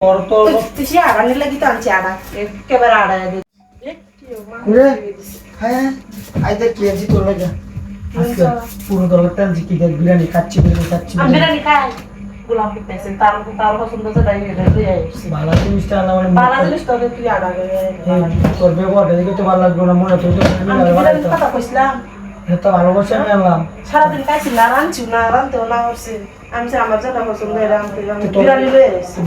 তো তুই আড়ানি লাগি তো আনছি আড়া একেবারে আড়ায় দে হ্যাঁ আইতে কি আছি তোর লাগে আজকে পুরো দলটা আনছি কি দেখ বিরিয়ানি খাচ্ছি আমি বিরিয়ানি খাই গোলাপ পেছেন তার পছন্দ আছে তাই এটা তুই আইছিস ভালো জিনিসটা আনলাম মানে ভালো জিনিস তো তুই আড়া তোর ব্যবহারটা দেখে তো ভালো লাগলো না মনে তো বিরিয়ানি কথা কইছিলাম তো ভালোবাসা আমি আনলাম সারাদিন খাইছি না রাঁধছি না রাঁধতেও না করছি আমি আমার যেটা পছন্দ এটা আমি বিরিয়ানি লয়ে এসেছি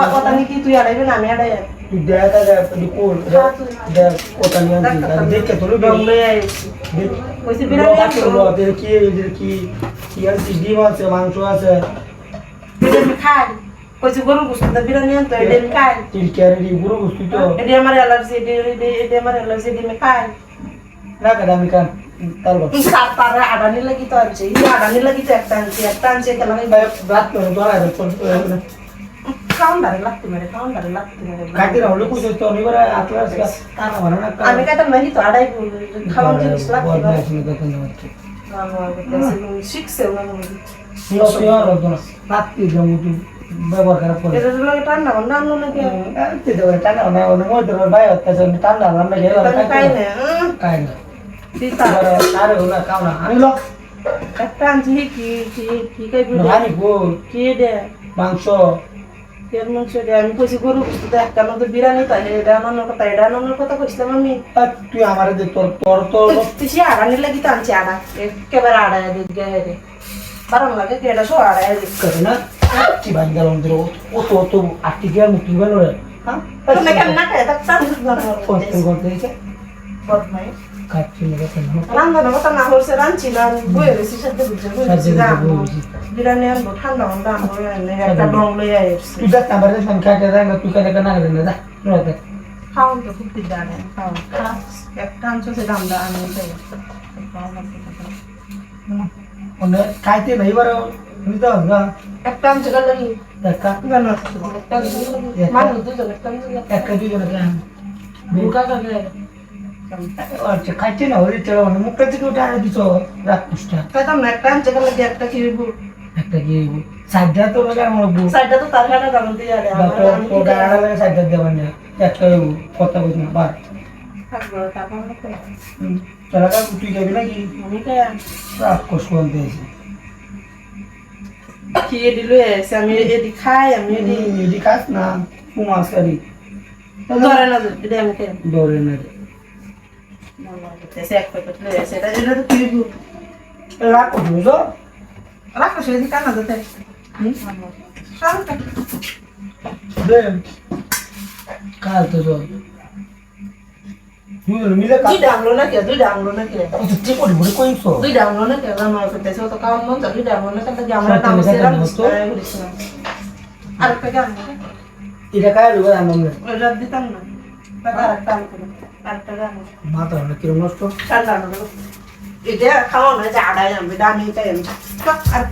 কথা নাকি তুই আড়াইবে না আমি আড়াই তুই দেখা যায় তুই কোন দেখ কথা নিয়ে আনছি দেখে তোর রং লয়ে এসেছি কইছি বিরিয়ানি কি আছে ডিম আছে মাংস আছে বিরিয়ানি খাই কইছি গরু গোশত বিরিয়ানি আনতো এটা আমি খাই তিল ক্যারি গরু গোশত তো এটা আমার অ্যালার্জি এটা আমার অ্যালার্জি এটা আমি খাই না কেন আমি কান তাল বাপ তার আড়ানি লাগি তো আনছি আড়ানি লাগি তো একটা আনছি কেন রাত করে তো আর খাওয়ারে লাগতে মারে কাটি রাউলে কইছো তো নিবারে আতলাস কানা মানে না আমি কাটা নাহি তো আড়াই খাওয়ার জিনিস লাগতে পারে শিখছে ওনার রাত্রি জমুতু ব্যবহার করার পরে এটা লাগে ঠান্ডা না আনলো নাকি আনতে দেবে টাকা না অন্য মধ্যে ভাই হচ্ছে ঠান্ডা আমরা গেল কাই না আরে ওলা খাও না আনিলো একটা আনছি কি খাইবি আনি গো কি দে মাংস এর মাংস দে আমি কইছি গরু তো একটা না তো বিরিয়ানি তাই এটা আনানোর কথা কইছিলাম আমি তুই আমারে দে তোর তুই আড়ানি লাগি তো আনছি আড়া একেবারে আড়ায় দিকে রে বারণ লাগে কি এটা সো আড়ায় দিকে করে না কি ভাই গেল আমাদের ও তো আটটি গিয়ে মুক্তি গেল রে হ্যাঁ তুমি কেন না খায় তা টান করতে দিয়েছে বদমাই কাচ্চি মতো রান্না কথা না হচ্ছে রাঁধছি না বয়ে রয়েছি সাথে বুঝে বিরিয়ানি আনবো ঠান্ডা মন্ডা আনবো একটা ডং লইয়া এসছি তুই দেখ না বারে সংখ্যা কে দেখ তুই কাকে না করে না যা খাওন তো খুব দিদানে খাওন একটা আনছো সে দামটা আনি তাই ওনে খাইতে ভাই বারে নিতে হবে না একটা আনছো গেল কি দেখা জানো একটা মানুষ দুজন একটা একটা দুজন কেন বুকা কাকে আচ্ছা খাইতে না হলে চলো মানে মুখটা থেকে ওটা আনে দিছো রাত পুষ্টা খাইতাম না একটা আনছো গেল একটা কি হইব একটা কি সাইডটা তো লাগে আমার বউ সাইডটা তো তার হাড়া দাম দিয়ে আরে তো গাড়া লাগে সাইডটা দেবেন না একটা কথা বলছ না বাদ থাকবো তারপর চলা কা তুই যাবি নাকি আমি কে রাত কষ্ট করতে এসে কি দিল এসে আমি এদি খাই আমি এদি খাস না কুমাস করি ধরে না এটা আমি কে দৌড়ে না এসে এক প্যাকেট লয়ে এসে এটা তো তুই রাত করছো রাখো সেদি কানা দিতে শান্ত দে কাল তো তো মিলে কাল দুই ডাংলো না কে ঠিক করে বলে কইছো দুই ডাংলো না কে আমার করতে সে তো কাম মন দুই ডাংলো না কে আমরা নাম সেরা আর কে গান এটা কায় রুবা আমরা ওটা দিতাম না টাকা রাখতাম আর টাকা মাথা না কিরম নষ্ট ঠান্ডা না এটা খাওয়া না যে আড়াই আমি দামি তাই আমি আর